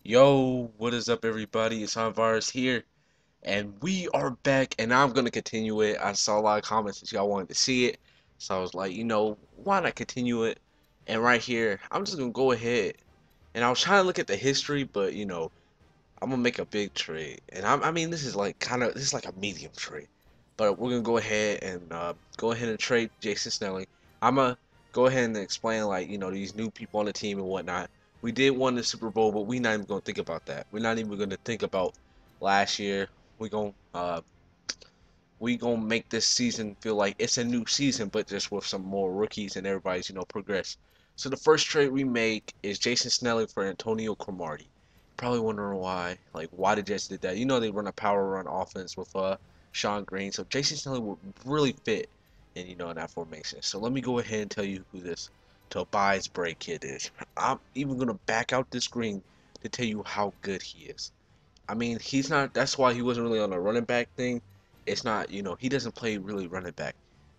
Yo, what is up, everybody? It's Virus here, and we are back, and I'm gonna continue it. I saw a lot of comments that y'all wanted to see it, so I was like, why not continue it? And right here, I'm just gonna go ahead, and I was trying to look at the history, but I'm gonna make a big trade, and I mean, this is like this is like a medium trade, but we're gonna go ahead and trade Jason Snelling. I'm gonna go ahead and explain like these new people on the team and whatnot. We did win the Super Bowl, but we're not even gonna think about that. We're not even gonna think about last year. We're gonna make this season feel like it's a new season, but just with some more rookies and everybody's progress. So the first trade we make is Jason Snelling for Antonio Cromartie. Probably wondering why. Like, why the Jets did that? They run a power run offense with Sean Green, so Jason Snelling would really fit in that formation. So let me go ahead and tell you who this Tobias Bray kid is. I'm even gonna back out this screen to tell you how good he is. I mean, he's not. That's why he wasn't really on the running back thing. It's not, he doesn't play really running back.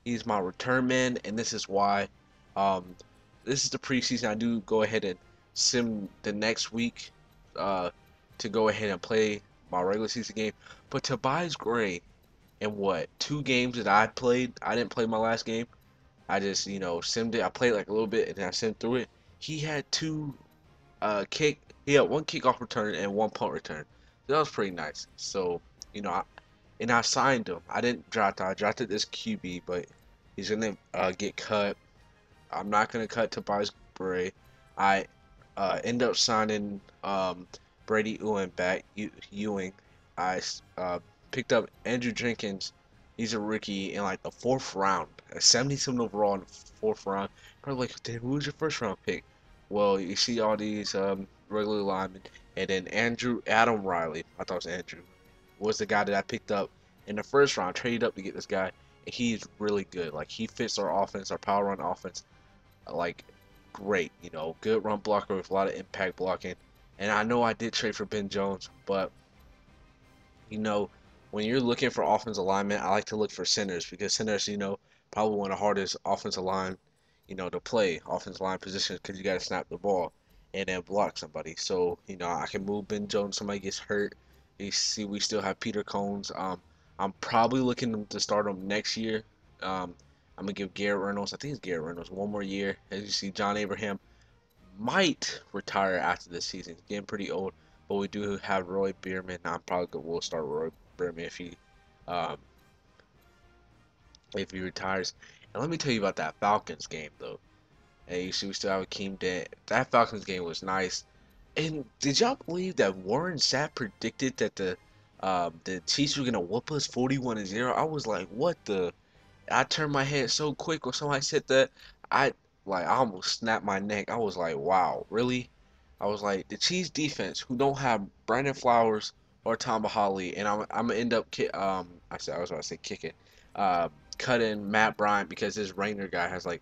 He's my return man, and this is why. Um, this is the preseason. I do go ahead and sim the next week, uh, to go ahead and play my regular season game. But Tobias Gray, in what 2 games that I played, I didn't play my last game. I just, simmed it. I played like a little bit, and then I simmed through it. He had he had one kickoff return and one punt return. So that was pretty nice. So, you know, I, I signed him. I didn't draft him. I drafted this QB, but he's gonna get cut. I'm not gonna cut Tobias Bray. I end up signing Brady Ewing. I picked up Andrew Jenkins. He's a rookie in like the fourth round, a 77 overall in the fourth round. Probably like, damn, who was your first round pick? Well, you see all these regular linemen, and then Adam Riley. I thought it was Andrew. Was the guy that I picked up in the first round. Traded up to get this guy, and he's really good. Like, he fits our offense, our power run offense, like, great. Good run blocker with a lot of impact blocking. And I know I did trade for Ben Jones, but you know, when you're looking for offensive alignment, I like to look for centers because centers, probably one of the hardest offensive line, to play offensive line positions because you got to snap the ball and then block somebody. So, I can move Ben Jones. Somebody gets hurt. You see, we still have Peter Cones. I'm probably looking to start him next year. I'm gonna give Garrett Reynolds, I think it's Garrett Reynolds, one more year. As you see, John Abraham might retire after this season. He's getting pretty old, but we do have Roy Bierman. I'm probably will start Roy Bierman um, if he retires. And let me tell you about that Falcons game though. And you see, we still have Akeem Dent. That Falcons game was nice. And did y'all believe that Warren Sapp predicted that the Chiefs were gonna whoop us 41-0? I was like, what the? I turned my head so quick when somebody said that. I I almost snapped my neck. I was like, wow, really? I was like, the Chiefs defense, who don't have Brandon Flowers or Tom Holly, and I'm gonna end up I was about to say kicking, uh, cutting Matt Bryant because this Rainer guy has like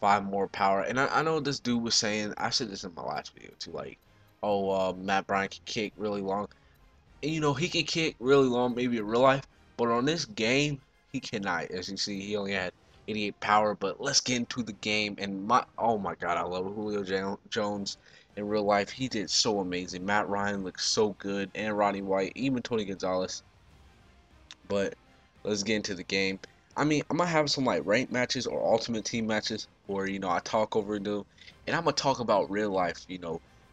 5 more power. And I know this dude was saying, I said this in my last video too, like, oh, Matt Bryant can kick really long. And he can kick really long, maybe in real life, but on this game, he cannot. As you see, he only had 88 power. But let's get into the game. And oh my God, I love Jones in real life. He did so amazing. Matt Ryan looks so good, and Rodney White, even Tony Gonzalez. But let's get into the game. I mean, I'm gonna have some like ranked matches or ultimate team matches where I talk over them, and I'm gonna talk about real life.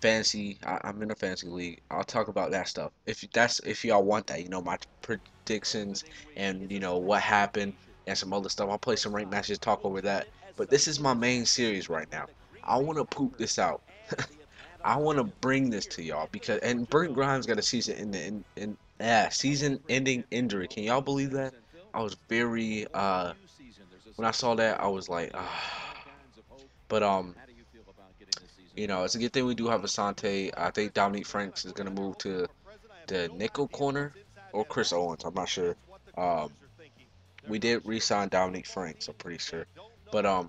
Fantasy. I'm in a fantasy league. I'll talk about that stuff. If y'all want that, my predictions and what happened and some other stuff. I'll play some ranked matches, talk over that. But this is my main series right now. I want to poop this out. I want to bring this to y'all because Brent Grimes got a season-ending injury. Can y'all believe that? I was very when I saw that I was like but it's a good thing we do have Asante. I think Dominique Franks is gonna move to the nickel corner or Chris Owens. I'm not sure. Um, we did re-sign Dominique Franks. I'm pretty sure, but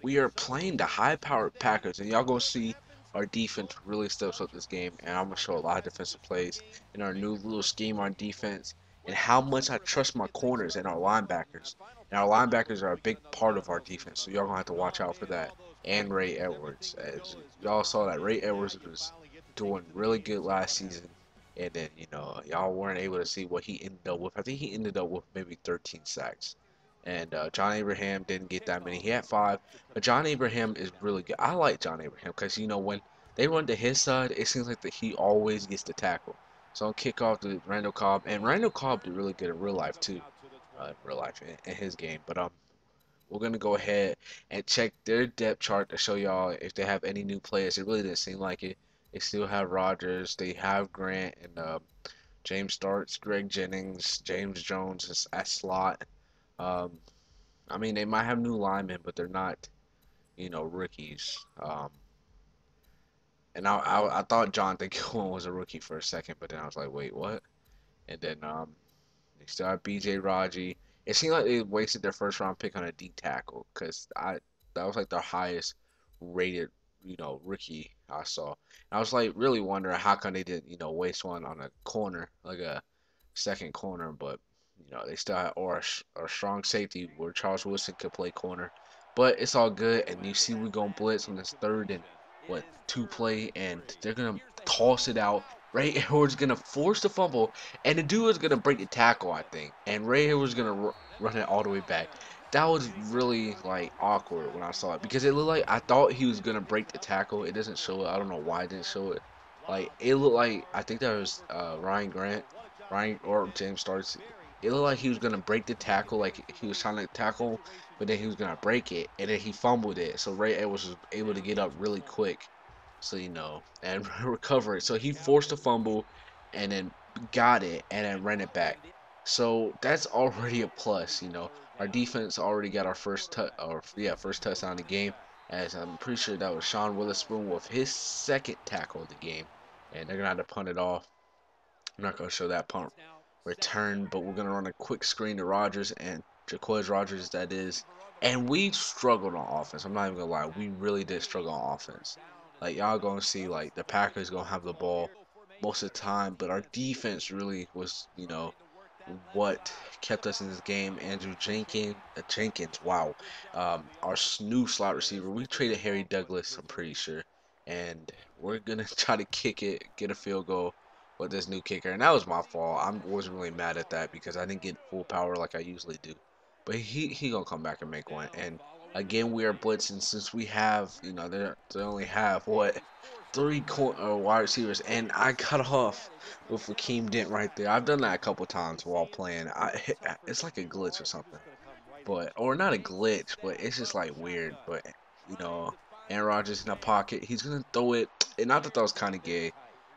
we are playing the high-powered Packers, and y'all gonna see our defense really steps up this game, and I'm gonna show a lot of defensive plays in our new little scheme on defense, and how much I trust my corners and our linebackers. And our linebackers are a big part of our defense, so y'all gonna have to watch out for that. And Ray Edwards, as y'all saw that Ray Edwards was doing really good last season, and then y'all weren't able to see what he ended up with. I think he ended up with maybe 13 sacks, and John Abraham didn't get that many. He had 5, but John Abraham is really good. I like John Abraham because when they run to his side, it seems like that he always gets the tackle. So on kickoff to Randall Cobb, and Randall Cobb did really good in real life too, in real life in his game. But we're gonna go ahead and check their depth chart to show y'all if they have any new players. It really didn't seem like it. They still have Rogers, they have Grant and James Starks, Greg Jennings, James Jones at slot. Um, I mean, they might have new linemen, but they're not, rookies. And I thought Jonathan Gillen was a rookie for a second, but then I was like, wait, what? And then they still have B.J. Raji. It seemed like they wasted their first round pick on a D tackle because that was like their highest rated rookie I saw. And I was like really wondering how come they didn't waste one on a corner like a second corner, but they still had or a strong safety where Charles Woodson could play corner. But it's all good, and you see we gonna blitz on this third and what 2 play, and they're gonna toss it out. Ray Edwards gonna force the fumble, and the dude was gonna break the tackle, I think, and Ray Edwards gonna run it all the way back. That was really like awkward when I saw it because it looked like I thought he was gonna break the tackle. It doesn't show it. I don't know why it didn't show it. Like it looked like I think that was Ryan Grant, Ryan or James Starks. It looked like he was gonna break the tackle, like he was trying to tackle, but then he was gonna break it, and then he fumbled it. So Ray Edwards was able to get up really quick, so and recover it. So he forced a fumble, and then got it, and then ran it back. So that's already a plus. Our defense already got our first touchdown of the game, as I'm pretty sure that was Sean Witherspoon with his second tackle of the game, and they're gonna have to punt it off. I'm not gonna show that punt return, but we're gonna run a quick screen to Rogers and Jaquez Rogers, that is. And we struggled on offense. I'm not even gonna lie, we really did struggle on offense. Like y'all gonna see, like the Packers gonna have the ball most of the time, but our defense really was, what kept us in this game. Andrew Jenkins, wow, our new slot receiver. We traded Harry Douglas, I'm pretty sure, and we're gonna try to kick it, get a field goal with this new kicker, and that was my fault. I wasn't really mad at that because I didn't get full power like I usually do. But he gonna come back and make one. And again, we are blitzing since we have they only have what 3 wide receivers, and I cut off with Raheem Dent right there. I've done that a couple times while playing. It's like a glitch or something, but or not a glitch, but it's just like weird. But you know, Aaron Rodgers in the pocket, he's gonna throw it. And I thought that was kind of gay.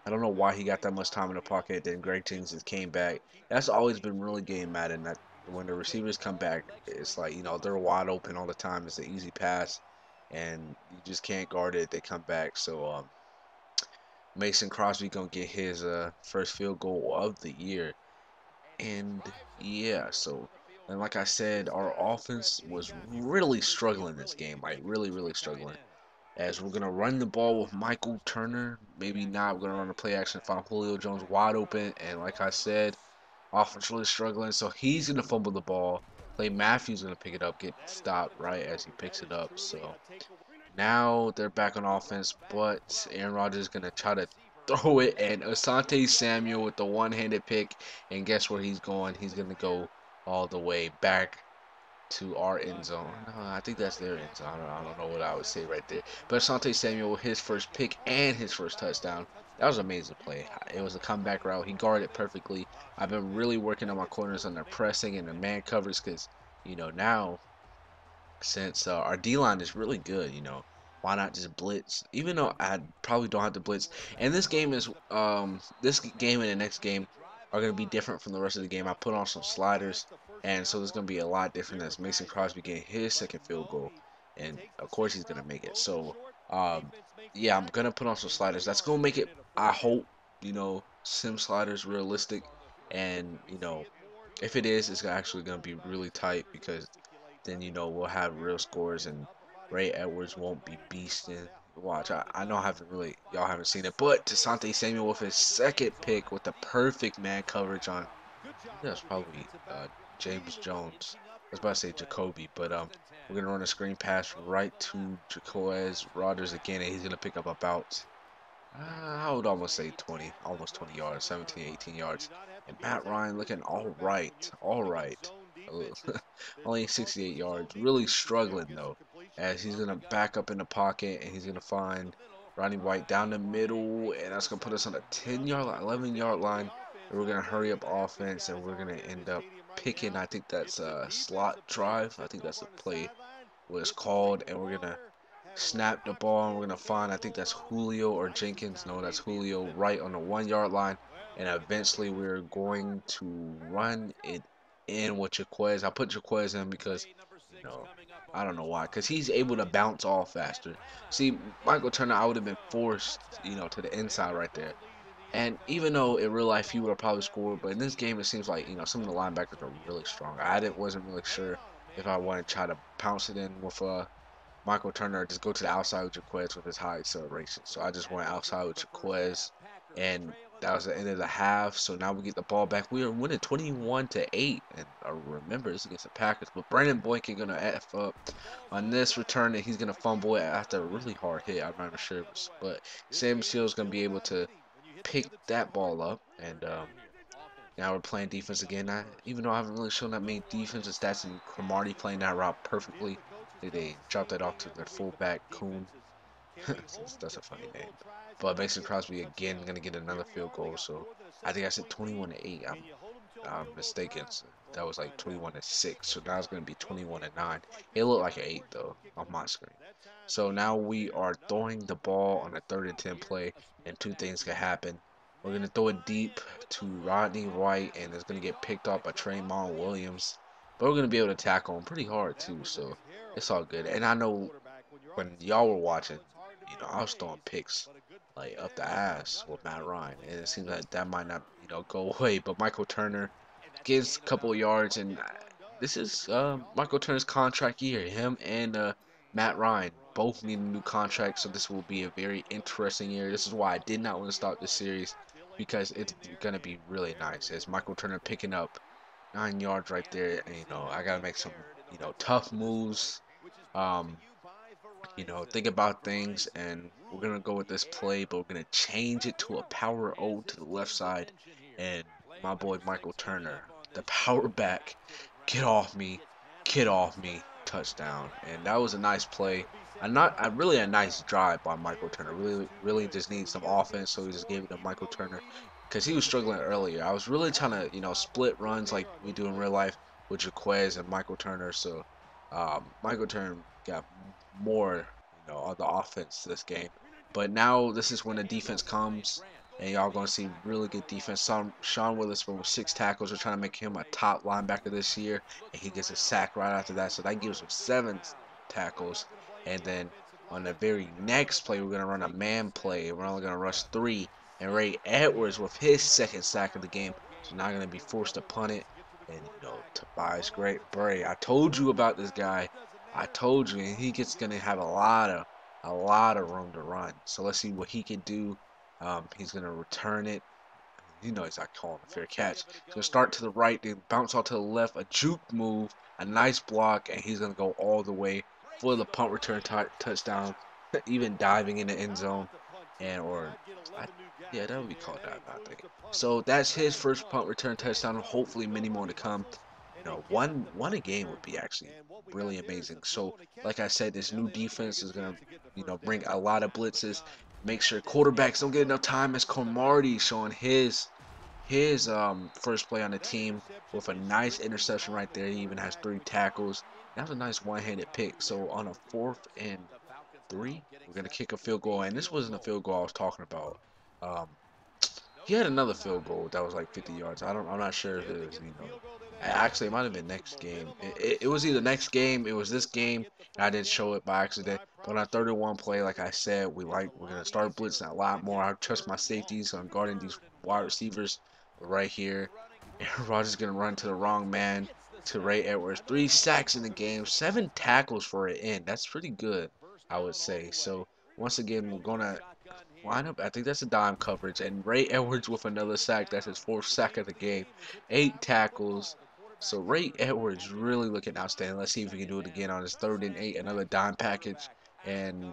I don't know why he got that much time in the pocket. Then Greg Jenkins just came back. That's always been really gay in Madden. That when the receivers come back, it's like they're wide open all the time. It's an easy pass, and you just can't guard it. They come back. So Mason Crosby gonna get his first field goal of the year. And yeah, so and like I said, our offense was really struggling this game, like really, really struggling. As we're gonna run the ball with Michael Turner, maybe not. We're gonna run a play action, find Julio Jones wide open, and like I said, offense really struggling. So he's gonna fumble the ball. Clay Matthews gonna pick it up, get stopped right as he picks it up. So now they're back on offense, but Aaron Rodgers is going to try to throw it, and Asante Samuel with the one-handed pick, and guess where he's going? He's going to go all the way back to our end zone. No, I think that's their end zone. I don't know what I would say right there. But Asante Samuel, his first pick and his first touchdown. That was an amazing play. It was a comeback route. He guarded perfectly. I've been really working on my corners on their pressing and the man covers because, now since our D line is really good, why not just blitz? Even though I probably don't have to blitz. And this game and the next game are gonna be different from the rest of the game. I put on some sliders, and so it's gonna be a lot different as Mason Crosby getting his second field goal, and of course he's gonna make it. So yeah, I'm gonna put on some sliders. That's gonna make it. I hope sim sliders realistic, and if it is, it's actually gonna be really tight because then we'll have real scores and Ray Edwards won't be beasting. Watch, I know I haven't really y'all haven't seen it, but Asante Samuel with his second pick with the perfect man coverage on. I think that's probably James Jones. I was about to say Jacoby, but we're gonna run a screen pass right to Jaquez Rogers again, and he's gonna pick up a bounce. I would almost say 20, almost 20 yards, 17, 18 yards. And Matt Ryan looking all right, all right. Uh, Only 68 yards, really struggling though, as he's gonna back up in the pocket and he's gonna find Rodney White down the middle, and that's gonna put us on a 10-yard line, 11-yard line, and we're gonna hurry up offense, and we're gonna end up picking. I think that's a slot drive. I think that's a play what it's called, and we're gonna snap the ball and we're gonna find I think that's Julio or Jenkins. No, that's Julio right on the 1-yard line. And eventually we're going to run it in with Jaquez. I put Jaquez in because, you know, I don't know why. Because he's able to bounce off faster. See, Michael Turner, I would have been forced, to the inside right there. And even though in real life he would have probably scored, but in this game it seems like, some of the linebackers are really strong. Wasn't really sure if I wanted to try to pounce it in with Michael Turner just go to the outside with Jaquez with his high acceleration. So I just went outside with Jaquez, and that was the end of the half. So now we get the ball back. We are winning 21-8, and I remember this against the Packers. But Brandon Boykin gonna f up on this return, and he's gonna fumble it after a really hard hit. I'm not even sure, but Sam Seal's gonna be able to pick that ball up, and now we're playing defense again. Even though I haven't really shown that many defensive stats, and Cromartie playing that route perfectly, they dropped that off to their fullback Coon. That's a funny name. But Mason Crosby again gonna get another field goal. So I think I said 21-8. I'm mistaken. So that was like 21-6. So now it's gonna be 21-9. It looked like an 8 though on my screen. So now we are throwing the ball on a 3rd and 10 play, and two things can happen. We're gonna throw it deep to Rodney White, and it's gonna get picked up by Trayvon Williams. But we're gonna be able to tackle him pretty hard too. So it's all good. And I know when y'all were watching, I was throwing picks like up the ass with Matt Ryan, and it seems like that might not, go away. But Michael Turner gets a couple of yards, and this is Michael Turner's contract year. Him and Matt Ryan both need a new contract, so this will be a very interesting year. This is why I did not want to start this series because it's gonna be really nice. As Michael Turner picking up 9 yards right there, and I gotta make some tough moves. Um, think about things, and we're gonna go with this play, but we're gonna change it to a power O to the left side, and my boy Michael Turner, the power back, get off me, touchdown, and that was a nice play. Really a nice drive by Michael Turner. Really, really just needs some offense, so he just gave it to Michael Turner because he was struggling earlier. I was really trying to, split runs like we do in real life with Jaquez and Michael Turner, so Michael Turner got more, on the offense this game. But now this is when the defense comes, and y'all gonna see really good defense. Sean Willis with 6 tackles. We're trying to make him a top linebacker this year, and he gets a sack right after that. So that gives him 7 tackles. And then on the very next play, we're gonna run a man play. We're only gonna rush 3, and Ray Edwards with his 2nd sack of the game. So now gonna be forced to punt it. And Tobias Bray. I told you about this guy. I told you, and he gets gonna have a lot of room to run. So let's see what he can do. He's gonna return it. He's not calling a fair catch. He's gonna start to the right, then bounce out to the left, a juke move, a nice block, and he's gonna go all the way for the punt return touchdown, even diving in the end zone, and I, yeah, that would be called diving, I think. So that's his first punt return touchdown. Hopefully, many more to come. One a game would be actually really amazing. So, like I said, this new defense is gonna, bring a lot of blitzes. Make sure quarterbacks don't get enough time. As Cromartie showing his first play on the team with a nice interception right there. He even has 3 tackles. That was a nice one-handed pick. So on a 4th and 3, we're gonna kick a field goal, and this wasn't a field goal I was talking about. Um, he had another field goal that was like 50 yards. I'm not sure if it was, actually it might have been next game. It was either next game, it was this game, and I didn't show it by accident. But on a 31 play, like I said, we're gonna start blitzing a lot more. I trust my safeties on guarding these wide receivers. But right here, Aaron Rodgers is gonna run to the wrong man to Ray Edwards. 3 sacks in the game, 7 tackles for an end. That's pretty good, I would say. So once again, we're gonna line up. I think that's a dime coverage. And Ray Edwards with another sack. That's his 4th sack of the game. 8 tackles. So Ray Edwards really looking outstanding. Let's see if we can do it again on his 3rd and 8. Another dime package. And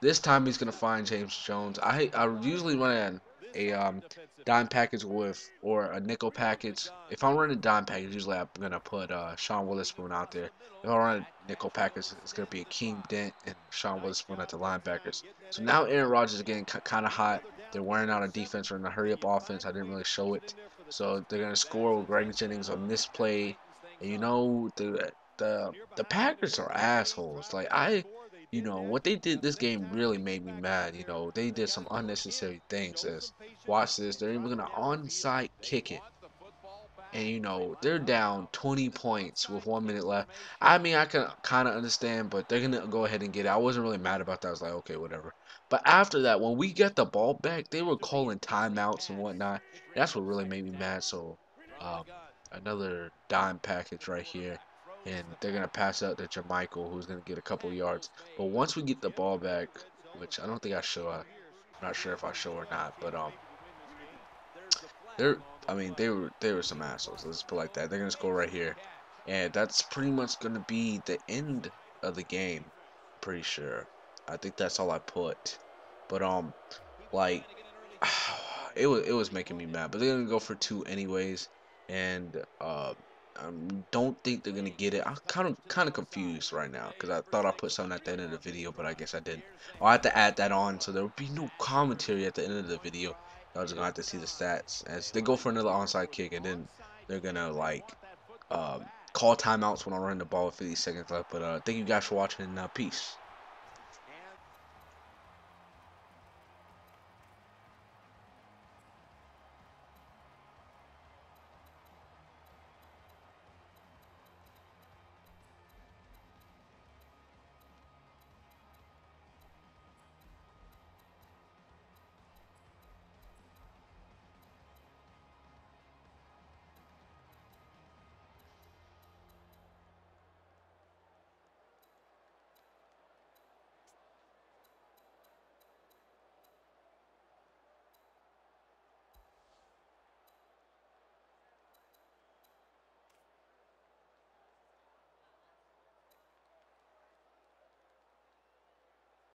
This time he's gonna find James Jones. I usually run a dime package with or a nickel package. If I'm running a dime package, usually I'm gonna put Sean Witherspoon out there. If I run a nickel package, it's gonna be Akeem Dent and Sean Witherspoon at the linebackers. So now Aaron Rodgers is getting kind of hot. They're wearing out a defense or in a hurry up offense. I didn't really show it. So they're gonna score with Greg Jennings on this play. And you know the Packers are assholes. Like what they did this game really made me mad. They did some unnecessary things. As watch this, they're even gonna onside kick it, and they're down 20 points with 1 minute left. I mean, I can kind of understand, but they're gonna go ahead and get it. I wasn't really mad about that. I was like, okay, whatever. But after that, when we get the ball back, they were calling timeouts and whatnot. That's what really made me mad. So, um, another dime package right here, and they're gonna pass out to Jermichael, who's gonna get a couple yards. But once we get the ball back, which I don't think I show, I'm not sure if I show or not, but they're I mean they were some assholes. Let's put it like that. They're gonna score right here, and that's pretty much gonna be the end of the game. Pretty sure. I think that's all I put. But like it was making me mad. But they're gonna go for two anyways, and I don't think they're gonna get it. I'm kind of confused right now because I thought I put something at the end of the video, but I guess I didn't. I'll have to add that on so there will be no commentary at the end of the video. I was gonna have to see the stats as they go for another onside kick, and then they're gonna call timeouts when I run the ball with 50 seconds left. But thank you guys for watching. Peace.